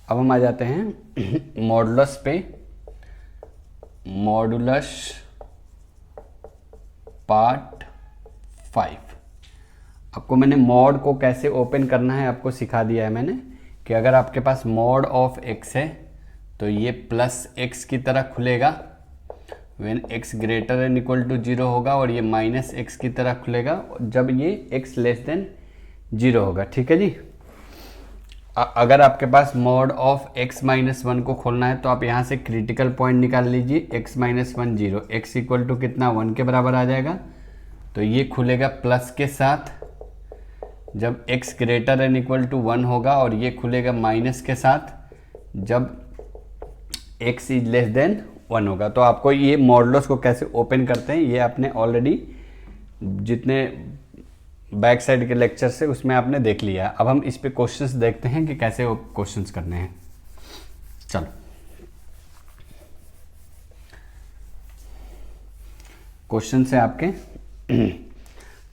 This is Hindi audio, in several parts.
अब हम आ जाते हैं मॉडुलस पे। Modulus part 5। आपको मैंने मॉड को कैसे ओपन करना है आपको सिखा दिया है मैंने, कि अगर आपके पास मॉड ऑफ x है तो ये प्लस x की तरह खुलेगा when x greater than equal to 0 होगा, और ये माइनस x की तरह खुलेगा जब ये x लेस देन 0 होगा। ठीक है जी। अगर आपके पास मॉड ऑफ x माइनस 1 को खोलना है तो आप यहाँ से क्रिटिकल पॉइंट निकाल लीजिए, x minus 1 0, x equal to कितना 1 के बराबर आ जाएगा, तो ये खुलेगा प्लस के साथ जब x greater than equal to 1 होगा, और ये खुलेगा माइनस के साथ जब x इज लेस देन 1 होगा। तो आपको ये मॉडुलस को कैसे ओपन करते हैं ये आपने ऑलरेडी जितने बैक साइड के लेक्चर से उसमें आपने देख लिया। अब हम इस पे क्वेश्चंस देखते हैं कि कैसे वो क्वेश्चंस करने हैं। चलो क्वेश्चन है आपके।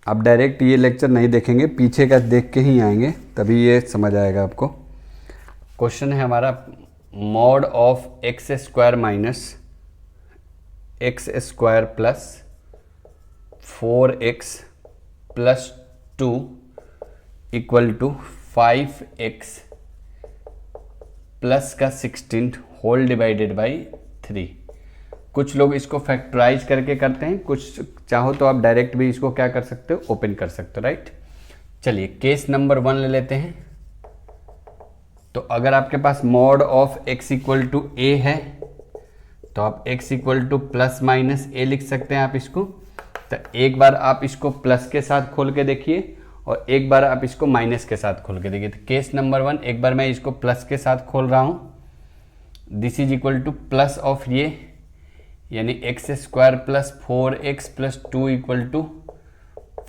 आप डायरेक्ट ये लेक्चर नहीं देखेंगे, पीछे का देख के ही आएंगे, तभी ये समझ आएगा आपको। क्वेश्चन है हमारा mod of x square minus x square plus 4x plus 2 equal to 5x plus का 16 होल डिवाइडेड बाई 3। कुछ लोग इसको फैक्टराइज करके करते हैं, कुछ चाहो तो आप डायरेक्ट भी इसको क्या कर सकते हो, ओपन कर सकते हो, राइट। चलिए केस नंबर 1 ले लेते हैं। तो अगर आपके पास mod of x equal to a है तो आप x equal to plus minus a लिख सकते हैं आप इसको। तो एक बार आप इसको प्लस के साथ खोल के देखिए और एक बार आप इसको माइनस के साथ खोल के देखिए। तो केस नंबर 1, एक बार मैं इसको प्लस के साथ खोल रहा हूँ, this is equal to plus of ये यानी x square plus 4x plus 2 equal to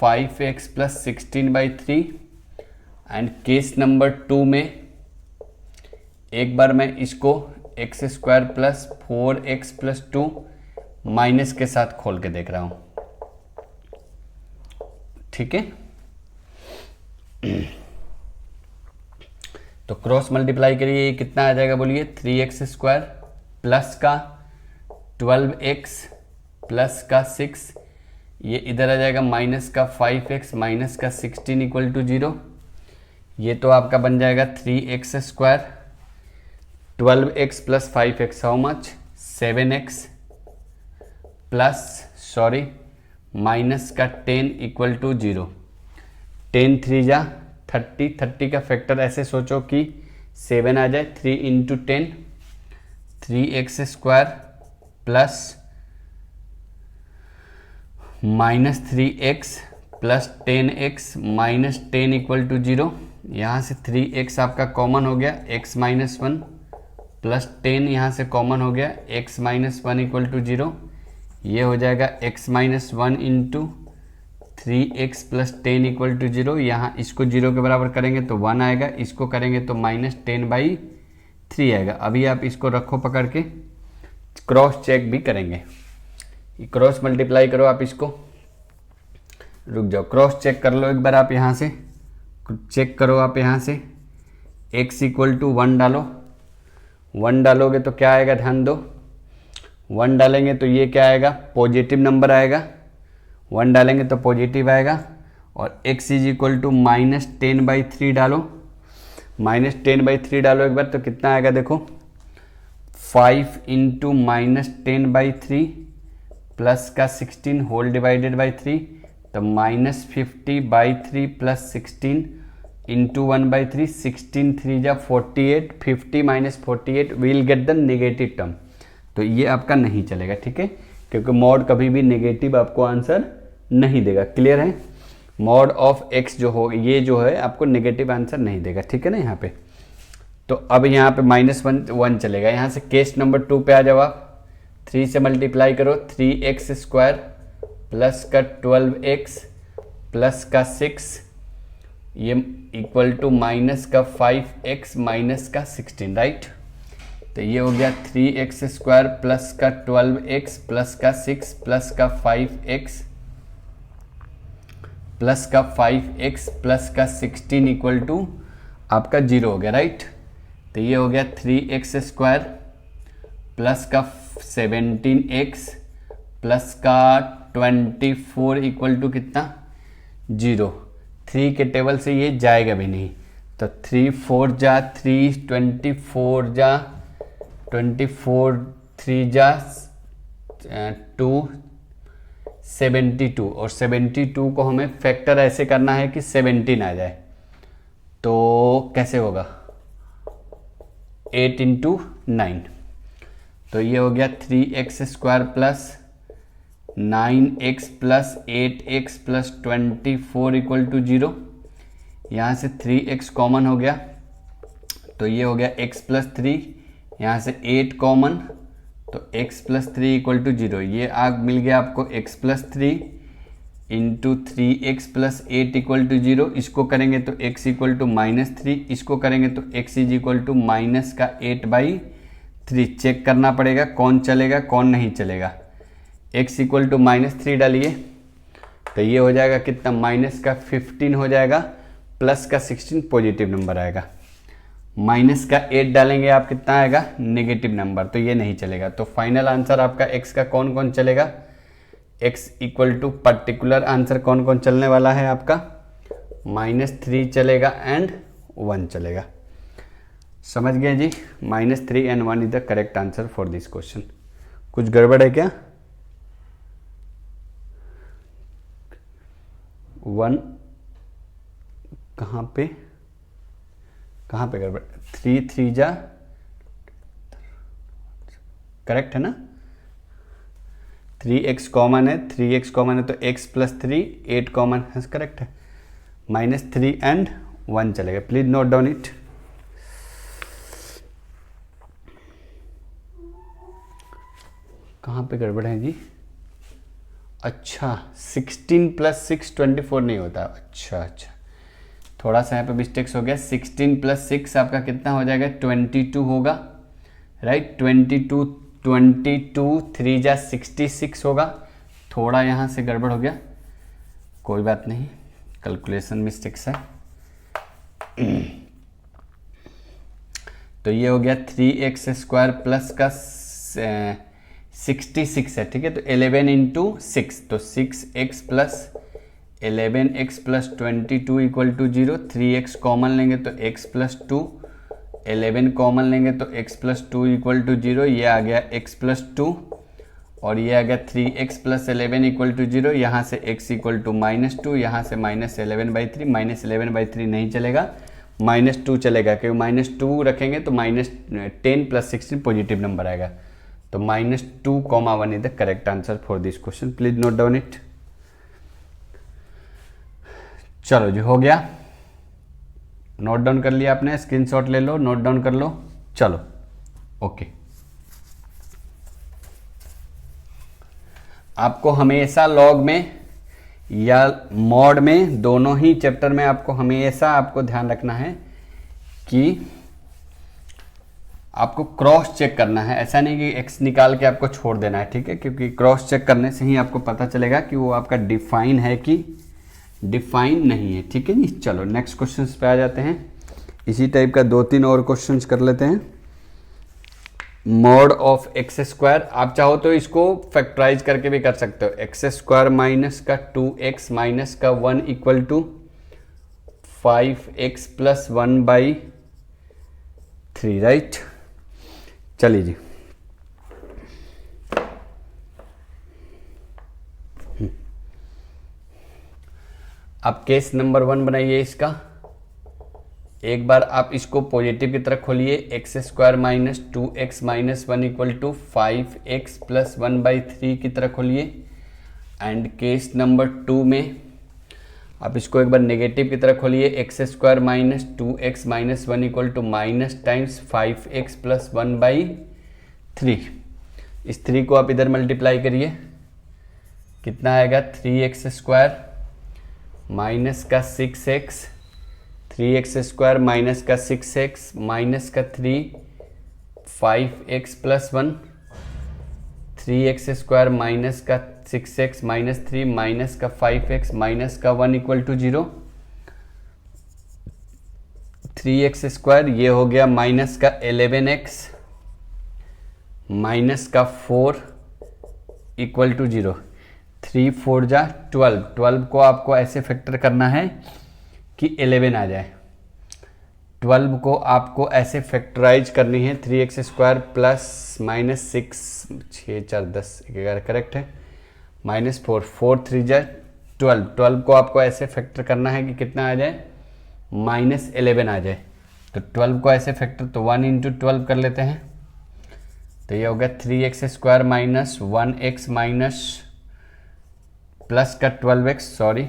5x plus 16/3। And case number 2 में एक बार मैं इसको x square plus 4x plus 2 minus के साथ खोल के देख रहा हूँ। ठीक है, तो क्रॉस मल्टीप्लाई करिए, ये कितना आ जाएगा बोलिए, 3x स्क्वायर प्लस का 12x प्लस का 6, ये इधर आ जाएगा माइनस का 5x माइनस का 16 इक्वल टू 0। ये तो आपका बन जाएगा 3x square, 12x plus 5x how much, 7x plus minus का 10 इक्वल टू 0। 10 3 जा 30, 30 का फैक्टर ऐसे सोचो कि 7 आ जाए, 3 into 10, 3x square plus minus 3x plus 10x minus 10 equal to 0। यहाँ से 3x आपका कॉमन हो गया, x माइनस 1 प्लस 10 यहाँ से कॉमन हो गया, x माइनस 1 इक्वल टू 0। ये हो जाएगा x minus 1 into 3x plus 10 equal to 0। यहाँ इसको 0 के बराबर करेंगे तो 1 आएगा, इसको करेंगे तो माइनस 10/3 आएगा। अभी आप इसको रखो पकड़ के, क्रॉस चेक भी करेंगे, क्रॉस मल्टीप्लाई करो आप इसको, रुक जाओ, क्रॉस चेक कर लो एक बार आप, यहाँ से चेक करो आप, यहाँ से x इक्वल टू 1 डालो, 1 डालोगे तो क्या आएगा, ध्यान दो, 1 डालेंगे तो ये क्या आएगा, पॉजिटिव नंबर आएगा, 1 डालेंगे तो पॉजिटिव आएगा। और x is equal to minus 10/3 डालो, माइनस 10/3 डालो एक बार तो कितना आएगा देखो, 5 इंटू माइनस 10/3 प्लस का 16 होल डिवाइडेड बाई 3, तो माइनस 50/3 प्लस 16 इंटू 1/3, 16 3 जा 48, 50 minus 48 will get the negative term. तो ये आपका नहीं चलेगा, ठीक है, क्योंकि मॉड कभी भी नेगेटिव आपको आंसर नहीं देगा। क्लियर है, मॉड ऑफ x जो हो ये जो है आपको नेगेटिव आंसर नहीं देगा, ठीक है ना यहाँ पे। तो अब यहाँ पे -1 चलेगा। यहाँ से केस नंबर 2 पे आ जाओ आप, 3 से मल्टीप्लाई करो, 3x स्क्वायर प्लस का 12x प्लस का 6 ये इक्वल टू माइनस का 5x माइनस का 16, राइट। तो ये हो गया 3x स्क्वायर प्लस का 12x प्लस का 6 प्लस का 5x प्लस का 5x प्लस का 16 इक्वल टू आपका 0 हो गया, राइट। तो ये हो गया 3x स्क्वायर प्लस का 17x प्लस का 24 इक्वल टू कितना 0। 3 के टेबल से ये जाएगा भी नहीं, तो 3 4 जा 3, 24 जा 24, 3 जा 2, 72, और 72 को हमें फैक्टर ऐसे करना है कि 17 आ जाए। तो कैसे होगा 8 इंटू 9, तो ये हो गया 3x square plus 9x plus 8x plus 24 equal to 0। यहाँ से 3x कॉमन हो गया, तो ये हो गया x प्लस 3, यहाँ से 8 कॉमन, तो x प्लस 3 इक्वल टू 0। ये आग मिल गया आपको x plus 3 into 3x plus 8 equal to 0। इसको करेंगे तो x इक्वल टू -3, इसको करेंगे तो x is equal to minus का 8/3। चेक करना पड़ेगा कौन चलेगा कौन नहीं चलेगा। x इक्वल टू -3 डालिए, तो ये हो जाएगा कितना माइनस का 15 हो जाएगा, प्लस का 16 पॉजिटिव नंबर आएगा। माइनस का 8 डालेंगे आप कितना आएगा नेगेटिव नंबर, तो ये नहीं चलेगा। तो फाइनल आंसर आपका x का कौन कौन चलेगा, x equal to particular answer कौन कौन चलने वाला है आपका -3 चलेगा एंड 1 चलेगा। समझ गए जी, -3 and 1 is the correct answer for this question. कुछ गड़बड़ है क्या? 1 कहाँ पे गड़बड़? 3 3 जा करेक्ट है ना, 3x कॉमन है, 3x कॉमन है तो x प्लस 3, 8 कॉमन है, करेक्ट है। -3 एंड 1 चलेगा। Please note down it. कहाँ पे गड़बड़ है जी? अच्छा 16 प्लस 6 24 नहीं होता। अच्छा थोड़ा सा यहाँ पे मिस्टेक्स हो गया। 16 प्लस 6 आपका कितना हो जाएगा 22 होगा, राइट। 22 3 जा 66 होगा। थोड़ा यहाँ से गड़बड़ हो गया, कोई बात नहीं, कैलकुलेशन मिस्टेक्स है। तो ये हो गया 3x स्क्वायर प्लस का 66 है, ठीक है। तो 11 इंटू 6, तो 6x plus 11x plus 22 equal to 0। 3x common लेंगे तो x प्लस 2, 11 कॉमन लेंगे तो x प्लस 2 इक्वल टू 0। ये आ गया x प्लस 2 और ये आ गया 3x प्लस 11 इक्वल टू 0। यहाँ से x इक्वल टू -2, यहाँ से -11/3। -11/3 नहीं चलेगा, -2 चलेगा, क्योंकि -2 रखेंगे तो -10 प्लस 16 पॉजिटिव नंबर आएगा। तो -2, 1 is the correct answer for this question. Please note down it. चलो जी, हो गया, नोट डाउन कर लिया आपने, स्क्रीनशॉट ले लो, नोट डाउन कर लो। चलो ओके। आपको हमेशा लॉग में या मॉड में, दोनों ही चैप्टर में आपको हमेशा आपको ध्यान रखना है कि आपको क्रॉस चेक करना है। ऐसा नहीं कि x निकाल के आपको छोड़ देना है, ठीक है, क्योंकि क्रॉस चेक करने से ही आपको पता चलेगा कि वो आपका डिफाइन है कि डिफाइन नहीं है, ठीक है जी। चलो नेक्स्ट क्वेश्चंस पे आ जाते हैं। इसी टाइप का 2-3 और क्वेश्चंस कर लेते हैं। मॉड ऑफ एक्स स्क्वायर, आप चाहो तो इसको फैक्टराइज करके भी कर सकते हो। एक्स स्क्वायर माइनस का 2x माइनस का 1 equal to 5x plus 1/3, right. चलिए जी, अब केस नंबर 1 बनाइए इसका। एक बार आप इसको पॉजिटिव की तरफ खोलिए। X square minus 2x minus 1 equal to 5x plus 1/3 की तरफ खोलिए। एंड केस नंबर 2 में आप इसको एक बार नेगेटिव की तरफ खोलिए। X square minus 2x minus 1 equal to minus times 5x plus 1/3। इस 3 को आप इधर मल्टीप्लाई करिए, कितना आएगा 3x स्क्वायर माइनस का 6x, 3x स्क्वायर माइनस का 6x माइनस का 3, 5x plus 1, 3x square minus का 6x माइनस 3 माइनस का 5x माइनस का 1 इक्वल टू 0। 3x² ये हो गया माइनस का 11x माइनस का 4 इक्वल टू 0। 3 4 जा 12, 12 को आपको ऐसे फैक्टर करना है कि 11 आ जाए। 12 को आपको ऐसे फैक्टराइज करनी है, 3x² प्लस माइनस 6 6 4 10 11 करेक्ट है, माइनस 4 4 3 जा 12, 12 को आपको ऐसे फैक्टर करना है कि कितना आ जाए, माइनस 11 आ जाए। तो 12 को ऐसे फैक्टर तो 1 इंटू 12 कर लेते हैं, तो ये हो गया 3x² minus 1x minus plus का 12x सॉरी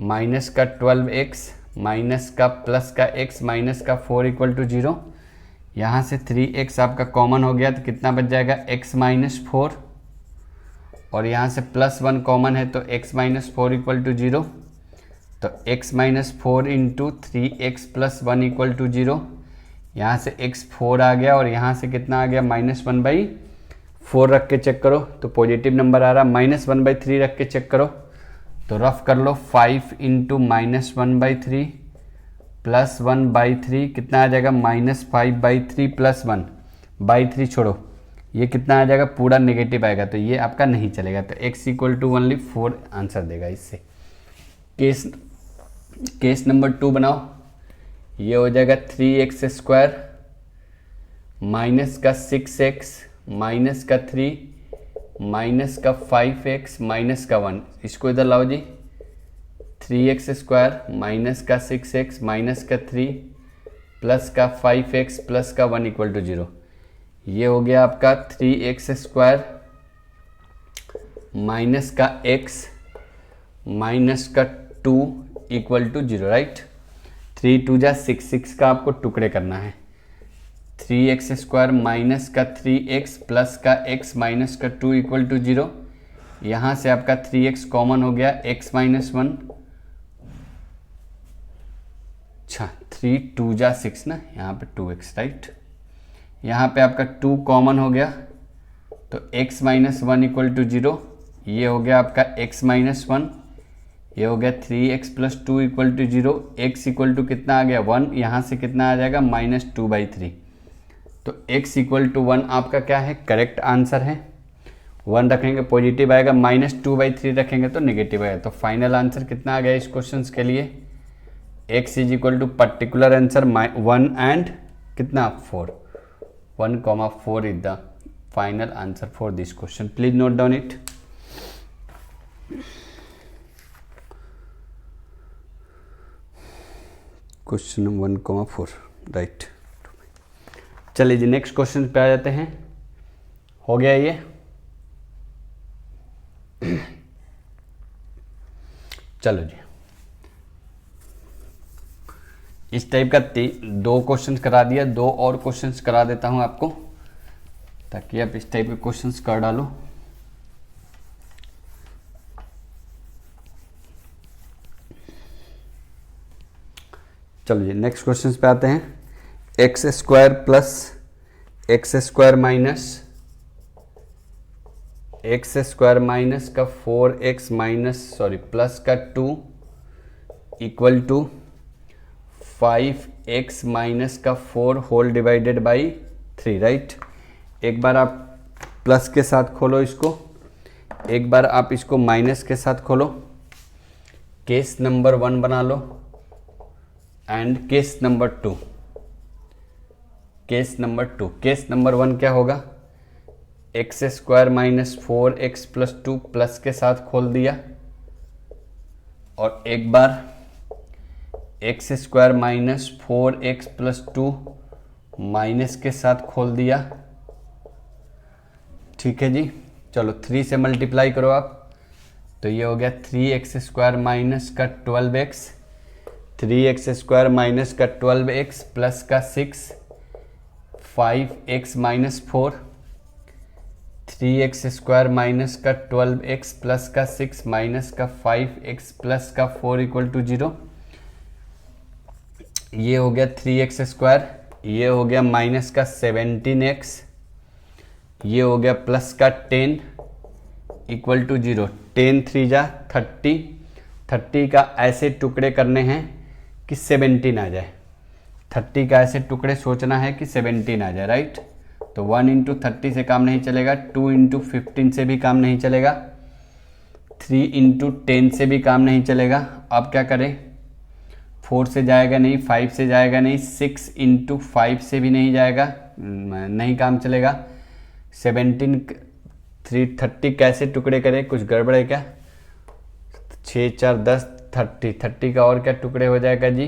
माइनस का 12x माइनस का प्लस का x माइनस का 4 इक्वल टू 0। यहाँ से 3x आपका कॉमन हो गया तो कितना बच जाएगा, x माइनस 4, और यहाँ से प्लस 1 कॉमन है तो x माइनस 4 इक्वल टू 0। तो x minus 4 into 3x plus 1 equal to 0। यहाँ से x 4 आ गया और यहाँ से कितना आ गया, -1/4 रख के चेक करो तो पॉजिटिव नंबर आ रहा, -1/3 रख के चेक करो तो रफ कर लो, 5 इंटू -1/3 प्लस 1/3 कितना आ जाएगा, -5/3 प्लस 1/3 छोड़ो, ये कितना आ जाएगा, पूरा नेगेटिव आएगा तो ये आपका नहीं चलेगा। तो x equal to only 4 answer देगा इससे। केस नंबर 2 बनाओ, ये हो जाएगा 3x² माइनस का 6x माइनस का 3 माइनस का 5x माइनस का 1, इसको इधर लाओ जी, 3x² माइनस का 6x माइनस का 3 प्लस का 5x प्लस का 1 इक्वल टू 0। ये हो गया आपका 3x² माइनस का x माइनस का 2 इक्वल टू 0 राइट। 3 2 जा 6, 6 का आपको टुकड़े करना है, 3x² माइनस का 3x प्लस का x माइनस का 2 इक्वल टू 0। यहाँ से आपका 3x कॉमन हो गया, x माइनस 1, अच्छा 3 2 जा 6 ना, यहाँ पे 2x राइट। यहाँ पे आपका 2 कॉमन हो गया तो x माइनस 1 इक्वल टू 0। ये हो गया आपका x माइनस 1, ये हो गया 3x plus 2 equal to 0। x equal to कितना आ गया, 1, यहाँ से कितना आ जाएगा, -2/3। तो x इक्वल टू 1 आपका क्या है, करेक्ट आंसर है। 1 रखेंगे पॉजिटिव आएगा, -2/3 रखेंगे तो नेगेटिव आएगा। तो फाइनल आंसर कितना आ गया इस क्वेश्चन के लिए, x is equal to particular answer 1 and कितना 4, 1,4 is the final answer for this question. Please note down it. Question 1,4 right. चलिए जी नेक्स्ट क्वेश्चन पे आ जाते हैं। हो गया ये, चलो जी इस टाइप का 2 क्वेश्चन करा दिया, 2 और क्वेश्चन करा देता हूं आपको ताकि आप इस टाइप के क्वेश्चन कर डालो। चलो जी नेक्स्ट क्वेश्चन पे आते हैं। x² plus x² minus x² minus का 4x माइनस सॉरी प्लस का 2 इक्वल टू 5x माइनस का 4 होल डिवाइडेड बाई 3 राइट। एक बार आप प्लस के साथ खोलो इसको, एक बार आप इसको माइनस के साथ खोलो। केस नंबर 1 बना लो and case number 2। Case number 1 क्या होगा, x² minus 4x plus 2 plus के साथ खोल दिया, और एक बार x² minus 4x plus 2 minus के साथ खोल दिया। ठीक है जी, चलो 3 से मल्टीप्लाई करो आप, तो ये हो गया 3x² माइनस का 12x, 3x² माइनस का 12x प्लस का 6, 5x माइनस 4, 3x² माइनस का 12x प्लस का 6 माइनस का 5x प्लस का 4 इक्वल टू 0। ये हो गया 3x², ये हो गया माइनस का 17x, ये हो गया प्लस का 10 इक्वल टू 0। 10 3 जा 30, 30 का ऐसे टुकड़े करने हैं कि 17 आ जाए। 30 का ऐसे टुकड़े सोचना है कि 17 आ जाए, राइट। तो 1 इंटू 30 से काम नहीं चलेगा, 2 इंटू 15 से भी काम नहीं चलेगा, 3 इंटू 10 से भी काम नहीं चलेगा। अब क्या करें, 4 से जाएगा नहीं, 5 से जाएगा नहीं, 6 इंटू 5 से भी नहीं जाएगा, नहीं काम चलेगा। 30 कैसे टुकड़े करें, कुछ गड़बड़ है क्या? 6 4 10, 30 का और क्या टुकड़े हो जाएगा जी?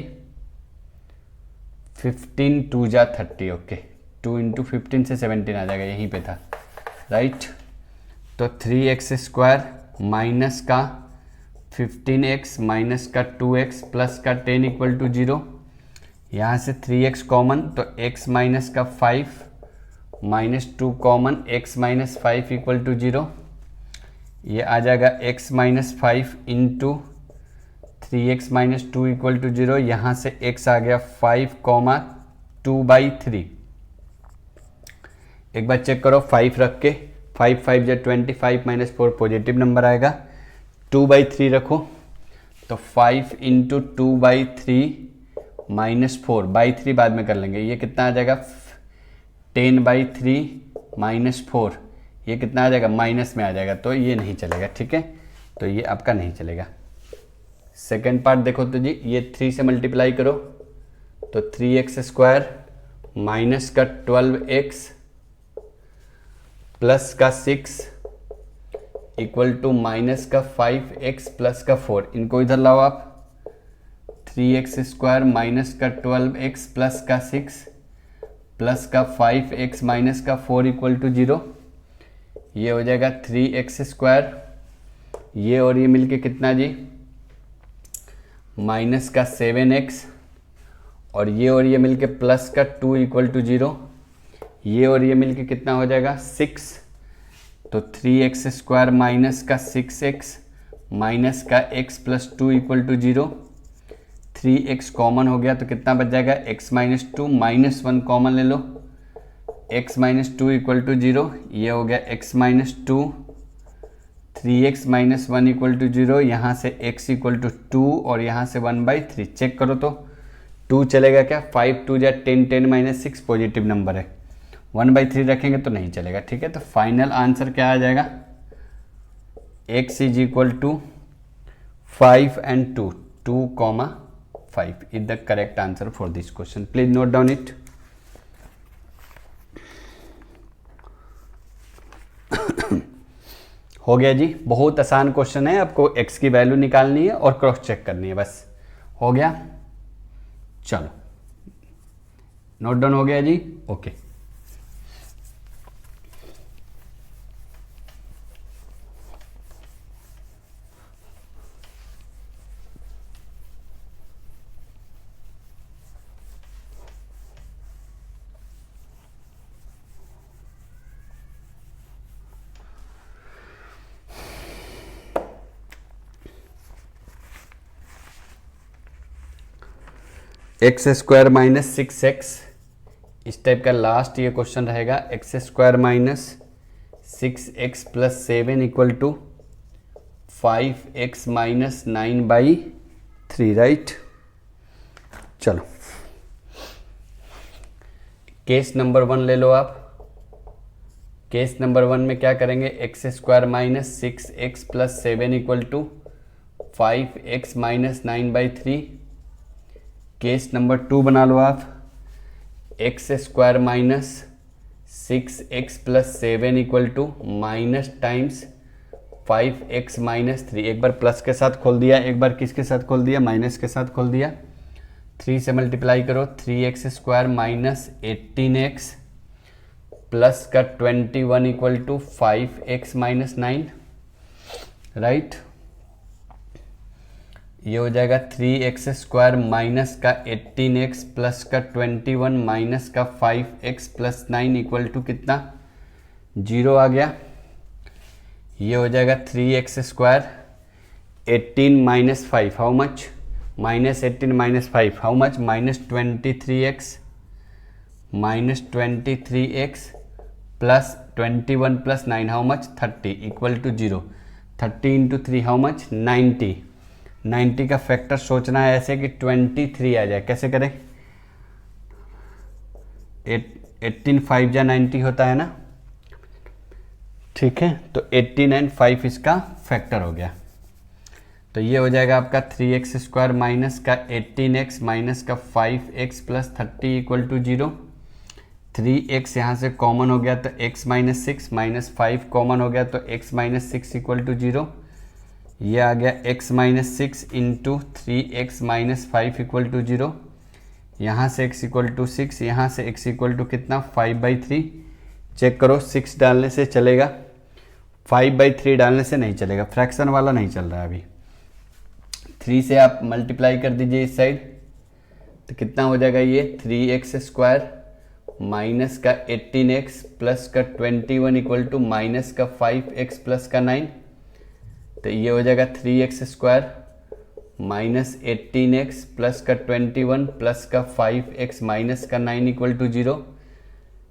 15 2 जा 30, ओके। 2 इंटू 15 से 17 आ जाएगा, यहीं पे था, राइट। तो 3x² माइनस का 15x माइनस का 2x प्लस का 10 इक्वल टू 0। यहाँ से 3x कॉमन, तो x माइनस का 5 minus 2 common, x minus 5 equal to 0। ये आ जाएगा x minus 5 into 3x minus 2 equal to 0। यहाँ से x आ गया 5 कॉमा 2/3। एक बार चेक करो, 5 रख के 5 5 जा 25 माइनस 4 पॉजिटिव नंबर आएगा। 2/3 रखो तो 5 इंटू 2/3 माइनस 4/3 बाद में कर लेंगे। ये कितना आ जाएगा? 10/3 माइनस 4, ये कितना आ जाएगा? माइनस में आ जाएगा, तो ये नहीं चलेगा, ठीक है। तो ये आपका नहीं चलेगा। सेकेंड पार्ट देखो तो जी, ये 3 से मल्टीप्लाई करो तो 3x² माइनस का 12x प्लस का 6 इक्वल टू माइनस का 5x प्लस का 4। इनको इधर लाओ आप। 3x² माइनस का 12x प्लस का 6 प्लस का 5x माइनस का 4 इक्वल टू 0। ये हो जाएगा 3x², ये और ये मिलके कितना जी? माइनस का 7x, और ये मिलके प्लस का 2 इक्वल टू 0। ये और ये मिलके कितना हो जाएगा? 6। तो 3x² माइनस का 6x माइनस का x plus 2 equal to 0। 3x common हो गया तो कितना बच जाएगा? x माइनस 2 माइनस 1 कॉमन ले लो, x माइनस 2 इक्वल टू 0। ये हो गया x minus 2, 3x minus 1 equal to 0। यहाँ से x इक्वल टू 2 और यहाँ से 1/3। चेक करो तो 2 चलेगा क्या? 5 2 जा 10, 10 माइनस 6 पॉजिटिव नंबर है, 1/3 रखेंगे तो नहीं चलेगा, ठीक है। तो फाइनल आंसर क्या आ जाएगा? x is equal to 5 and 2, 2,5 is the correct answer for this question. Please note down it. हो गया जी, बहुत आसान क्वेश्चन है। आपको x की वैल्यू निकालनी है और क्रॉस चेक करनी है, बस हो गया। चलो, नोट डाउन हो गया जी, ओके। x² माइनस 6x, इस टाइप का लास्ट ये क्वेश्चन रहेगा। x² minus 6x plus 7 equal to 5x minus 9/3, right. चलो, केस नंबर 1 ले लो आप। केस नंबर 1 में क्या करेंगे? x² minus 6x plus 7 equal to 5x minus 9/3। Case number 2 बना लो आप। x² minus 6x plus 7 equal to minus times 5x minus 3। एक बार प्लस के साथ खोल दिया, एक बार किसके साथ खोल दिया? माइनस के साथ खोल दिया। 3 से मल्टीप्लाई करो, 3x² माइनस 18x प्लस का 21 equal to 5x minus 9, right. ये हो जाएगा 3x² माइनस का 18x प्लस का 21 माइनस का 5x प्लस 9 इक्वल टू कितना? 0 आ गया। ये हो जाएगा 3x² 18 minus 5 how much? Minus 18 minus 5 how much? Minus 23x minus 23x plus 21 plus 9 how much? 30 equal to 0। 30 into 3 how much? 90 का फैक्टर सोचना है ऐसे कि 23 आ जाए। कैसे करें? 18 5 जा 90 होता है ना, ठीक है। तो 18 एंड 5 इसका फैक्टर हो गया। तो ये हो जाएगा आपका 3x स्क्वायर माइनस का 18x माइनस का 5x plus 30 equal to 0। 3x यहाँ से कॉमन हो गया तो x माइनस 6 माइनस 5 कॉमन हो गया तो x माइनस 6 इक्वल टू 0। ये आ गया x minus 6 into 3x minus 5 equal to 0। यहाँ से x इक्वल टू 6, यहाँ से x इक्वल टू कितना 5/3। चेक करो 6 डालने से चलेगा, 5/3 डालने से नहीं चलेगा, फ्रैक्शन वाला नहीं चल रहा है अभी। 3 से आप मल्टीप्लाई कर दीजिए इस साइड, तो कितना हो जाएगा ये 3x स्क्वायर माइनस का 18x प्लस का 21 इक्वल टू माइनस का 5x प्लस का 9। तो ये हो जाएगा 3x square minus 18x plus का 21 प्लस का 5x माइनस का 9 इक्वल टू 0।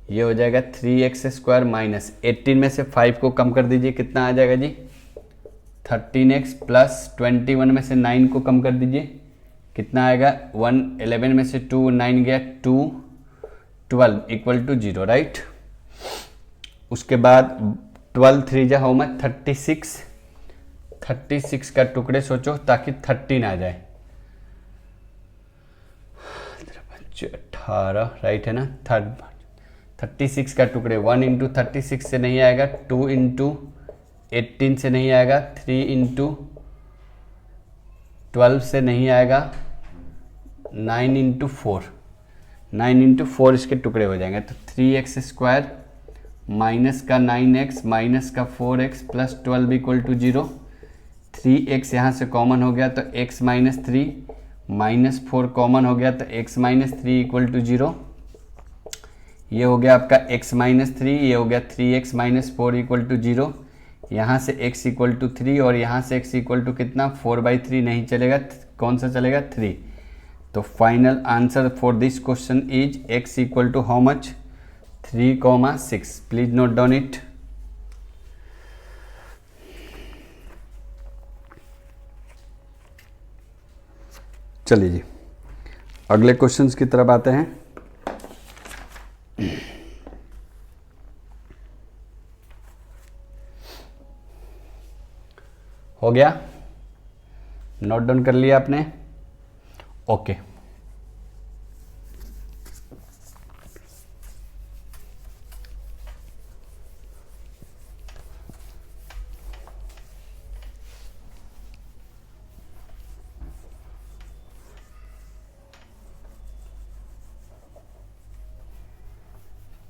ये हो जाएगा 3x स्क्वायर माइनस 18 में से 5 को कम कर दीजिए, कितना आ जाएगा जी 13x प्लस 21 में से 9 को कम कर दीजिए, कितना आएगा 1। 11 में से 2 9 गया 2, 12 इक्वल टू 0, राइट। उसके बाद 12 3 जा हाउ मच 36, 36 का टुकड़े सोचो ताकि 13 आ जाए, 18 राइट है ना। 36 का टुकड़े 1 इंटू 36 से नहीं आएगा, 2 इंटू 18 से नहीं आएगा, 3 इंटू 12 से नहीं आएगा, 9 इंटू 4, 9 इंटू 4 इसके टुकड़े हो जाएंगे। तो 3x स्क्वायर माइनस का 9x माइनस का 4x plus 12 equal to 0। 3x यहाँ से कॉमन हो गया तो x माइनस 3 माइनस 4 कॉमन हो गया तो x माइनस 3 इक्वल टू 0। ये हो गया आपका x माइनस 3, ये हो गया 3x माइनस 4 इक्वल टू 0। यहाँ से x इक्वल टू 3 और यहाँ से x इक्वल टू कितना 4/3 नहीं चलेगा, कौन सा चलेगा 3। तो final answer for this question is x equal to how much 3,6। Please note down it. चलिए जी अगले क्वेश्चंस की तरफ आते हैं। हो गया, नोट डाउन कर लिया आपने, ओके।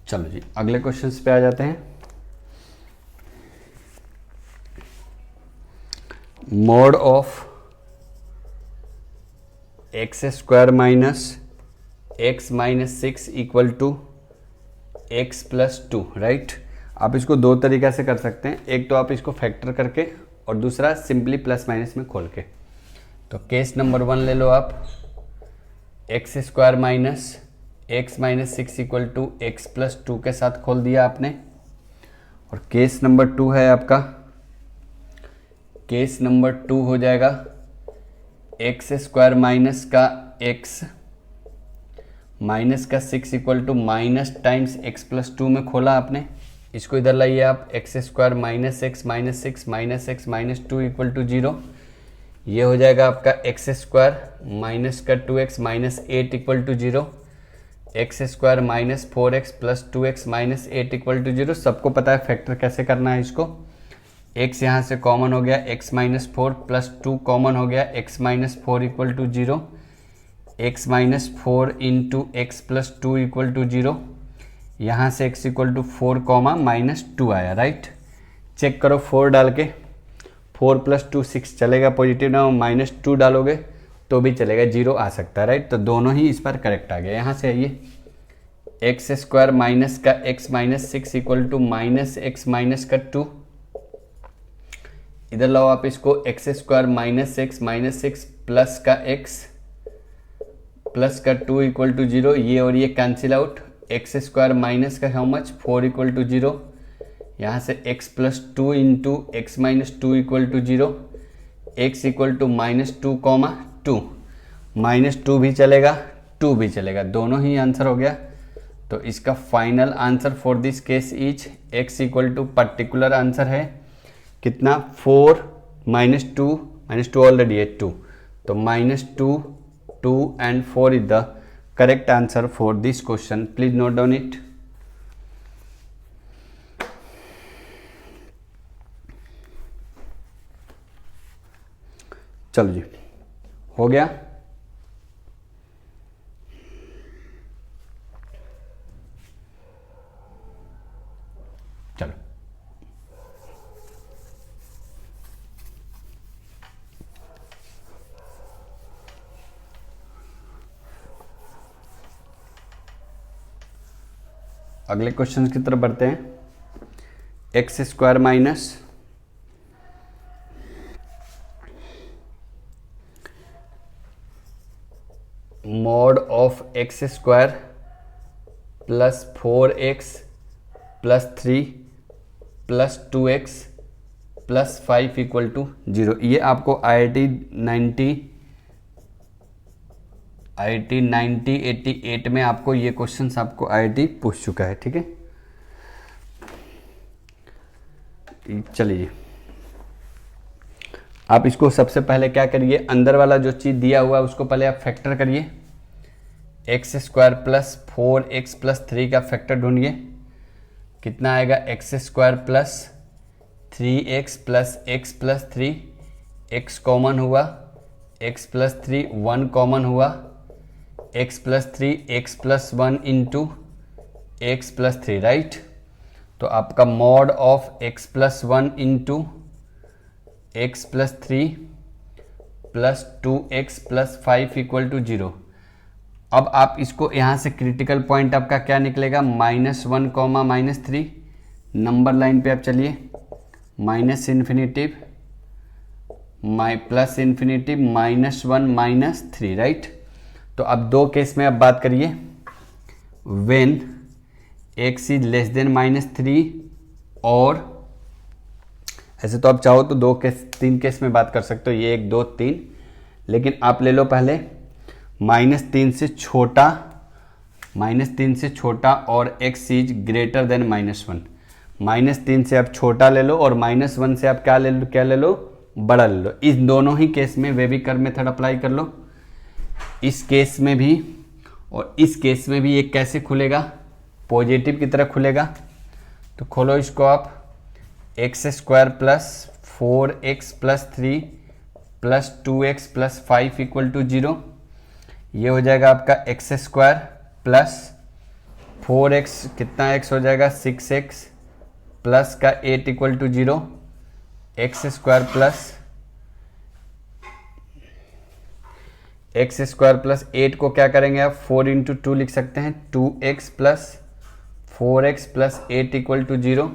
चलो जी अगले क्वेश्चंस पे आ जाते हैं। Mode of x square minus x minus 6 equal to x plus 2, right. आप इसको दो तरीक़ा से कर सकते हैं, एक तो आप इसको फैक्टर करके और दूसरा सिंपली प्लस माइनस में खोल के। तो केस नंबर 1 ले लो आप, x square minus x minus 6 equal to x plus 2 के साथ खोल दिया आपने। और केस नंबर 2 है आपका, केस नंबर 2 हो जाएगा एक्स स्क्वायर माइनस का एक्स माइनस का 6 equal to minus times x plus 2 में खोला आपने। इसको इधर लाइए आप, x square minus x minus 6 minus x minus 2 equal to 0। ये हो जाएगा आपका एक्स स्क्वायर माइनस का 2x minus 8 equal to 0, x square minus 4x plus 2x minus 8 equal to 0। सबको पता है फैक्टर कैसे करना है इसको। x यहाँ से कॉमन हो गया, x माइनस 4 प्लस 2 कॉमन हो गया, x minus 4 equal to 0, x minus 4 into x plus 2 equal to 0। यहाँ से x equal to 4 comma minus 2 आया, राइट। चेक करो 4 डाल के, 4 प्लस 2 6 चलेगा पॉजिटिव ना, माइनस 2 डालोगे तो भी चलेगा, 0 आ सकता है, राइट। तो दोनों ही इस पर करेक्ट आ गया। यहाँ से आइए, एक्स स्क्वायर माइनस का x minus 6 equal to minus x minus का 2। इधर लाओ आप इसको, x square minus x minus 6 plus का x प्लस का 2 इक्वल टू 0। ये और ये cancel out, x square minus का हाउ मच 4 इक्वल टू 0। यहाँ से x plus 2 into x minus 2 equal to 0, x equal to minus 2 comma 2, minus 2 भी चलेगा 2 भी चलेगा, दोनों ही आंसर हो गया। तो इसका final answer for this case is x equal to particular answer है कितना 4 -2 ऑलरेडी है 2, तो -2 2 and 4 is the correct answer for this question. Please note down it. चलो जी, हो गया। चलो अगले क्वेश्चन की तरफ बढ़ते हैं। X square minus mod of x square plus 4x plus 3 plus 2x plus 5 equal to 0। ये आपको IIT 9088 में आपको ये क्वेश्चंस आपको IIT पूछ चुका है, ठीक है। चलिए आप इसको सबसे पहले क्या करिए, अंदर वाला जो चीज़ दिया हुआ है उसको पहले आप फैक्टर करिए। X square plus 4x plus 3 का फैक्टर ढूंढिए, कितना आएगा x square plus 3x plus x plus 3, x common हुआ, x प्लस 3 1 कॉमन हुआ, x plus 3 x plus 1 into x plus 3, right. तो आपका mod of x plus 1 into x plus 3 plus 2x plus 5 equal to 0। अब आप इसको यहाँ से क्रिटिकल पॉइंट आपका क्या निकलेगा, -1 कॉमा -3। नंबर लाइन पे आप चलिए, minus infinitive plus infinitive -1 -3, right. तो अब दो केस में आप बात करिए, when x is less than -3, और ऐसे तो आप चाहो तो 3 केस में बात कर सकते हो, ये 1 2 3, लेकिन आप ले लो पहले -3 से छोटा और x इज ग्रेटर देन -1। -3 से आप छोटा ले लो और -1 से आप क्या ले लो, बड़ा ले लो। इस दोनों ही केस में वेवी कर्व मेथड अप्लाई कर लो, इस केस में भी और इस केस में भी। ये कैसे खुलेगा, पॉजिटिव की तरह खुलेगा। तो खोलो इसको आप, x square plus 4x plus 3 plus 2x plus 5 equal to 0। ये हो जाएगा आपका एक्स स्क्वायर प्लस 4x, कितना x हो जाएगा 6x प्लस का 8 equal to 0। X square plus 8 को क्या करेंगे आप, 4 इंटू 2 लिख सकते हैं, 2x plus 4x plus 8 equal to 0।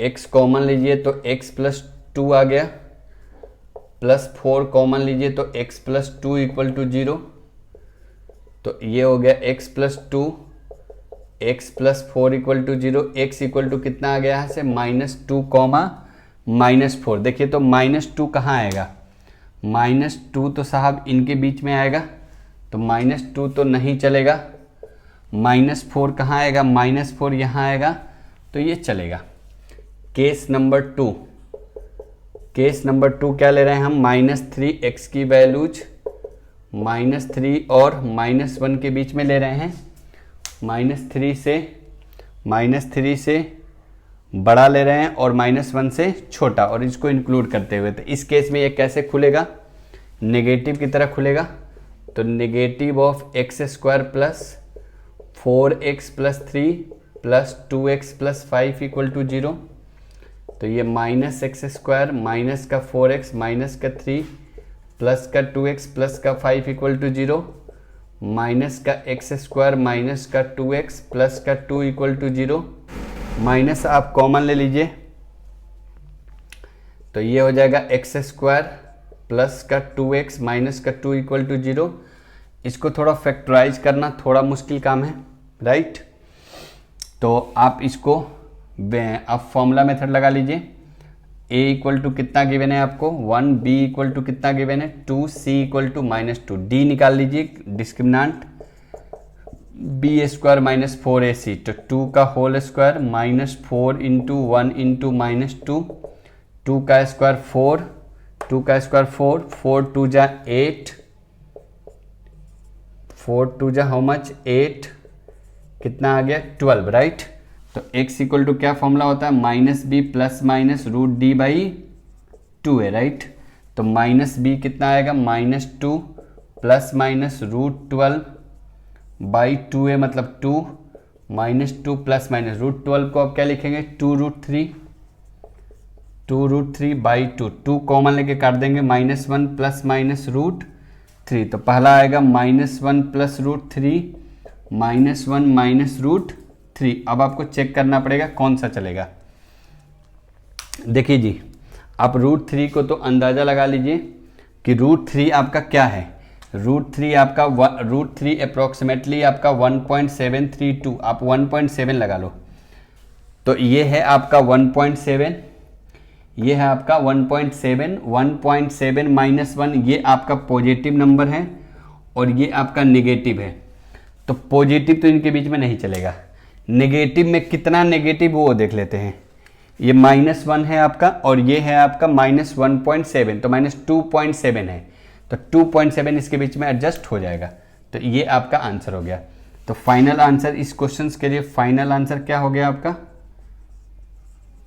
x common लीजिए तो x प्लस 2 आ गया, प्लस 4 कॉमन लीजिए तो x प्लस 2 इक्वल टू 0। तो ये हो गया x plus 2, x plus 4 equal to 0। x equal to कितना आ गया यहाँ से, -2 कॉमा -4। देखिए तो -2 कहाँ आएगा, -2 तो साहब इनके बीच में आएगा, तो -2 तो नहीं चलेगा। -4 कहाँ आएगा, -4 यहाँ आएगा, तो ये चलेगा। केस नंबर 2 क्या ले रहे हैं हम, -3x की वैल्यूज -3 और -1 के बीच में ले रहे हैं। -3 से बड़ा ले रहे हैं और -1 से छोटा, और इसको इंक्लूड करते हुए। तो इस केस में ये कैसे खुलेगा, नेगेटिव की तरह खुलेगा। तो negative of x square plus 4x plus 3 plus 2x plus 5 equal to 0। तो ये -x स्क्वायर माइनस का 4x माइनस का 3 प्लस का 2x प्लस का 5 इक्वल टू 0, माइनस का x स्क्वायर माइनस का 2x प्लस का 2 इक्वल टू 0। माइनस आप कॉमन ले लीजिए, तो ये हो जाएगा x स्क्वायर प्लस का 2x माइनस का 2 इक्वल टू 0। इसको थोड़ा फैक्टराइज करना थोड़ा मुश्किल काम है, राइट। तो आप इसको आप फॉर्मूला मेथड लगा लीजिए, ए इक्वल टू कितना गिवन है आपको 1, बी इक्वल टू कितना गिवन है 2, सी इक्वल टू -2, डी निकाल लीजिए डिस्क्रिमिनांट बी स्क्वायर माइनस 4ac, तो 2 का होल स्क्वायर -4 इंटू 1 इंटू -2, 2 का स्क्वायर 4, 2 का स्क्वायर 4, 4 2 जा 8, 4 2 जा हाउ मच 8, कितना आ गया 12, राइट। तो x इक्वल टू क्या फॉर्मूला होता है -b plus minus root D by 2 है, राइट। तो -b कितना आएगा -2 प्लस माइनस रूट 12 बाई 2 है मतलब 2, -2 प्लस माइनस रूट 12 को आप क्या लिखेंगे 2√3, 2√3 बाई 2, 2 कॉमन लेके काट देंगे -1 प्लस माइनस रूट 3, तो पहला आएगा -1 प्लस रूट 3, -1 माइनस रूट 3। अब आपको चेक करना पड़ेगा कौन सा चलेगा। देखिए जी, आप √3 को तो अंदाज़ा लगा लीजिए कि √3 आपका क्या है, √3 आपका √3 अप्रोक्सीमेटली आपका 1.732, आप 1.7 लगा लो। तो ये है आपका 1.7, ये है आपका 1.7, 1.7 माइनस 1 ये आपका पॉजिटिव नंबर है और ये आपका नेगेटिव है। तो पॉजिटिव तो इनके बीच में नहीं चलेगा, नेगेटिव में कितना नेगेटिव वो देख लेते हैं। ये -1 है आपका और ये है आपका -1.7, तो -2.7 है, तो 2.7 इसके बीच में एडजस्ट हो जाएगा। तो ये आपका आंसर हो गया। तो फाइनल आंसर इस क्वेश्चन के लिए फाइनल आंसर क्या हो गया आपका,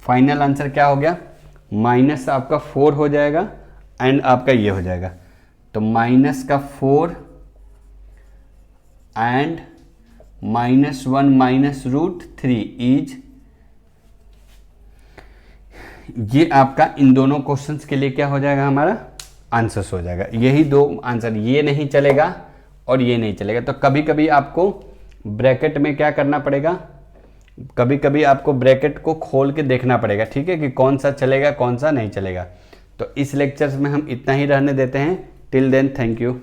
फाइनल आंसर क्या हो गया माइनस आपका 4 हो जाएगा एंड आपका ये हो जाएगा। तो -4 एंड -1 माइनस √3 इज, ये आपका इन दोनों क्वेश्चंस के लिए क्या हो जाएगा हमारा आंसर्स हो जाएगा। यही दो आंसर, ये नहीं चलेगा और ये नहीं चलेगा। तो कभी कभी आपको ब्रैकेट में क्या करना पड़ेगा, कभी कभी आपको ब्रैकेट को खोल के देखना पड़ेगा, ठीक है, कि कौन सा चलेगा कौन सा नहीं चलेगा। तो इस लेक्चर्स में हम इतना ही रहने देते हैं। Till then thank you.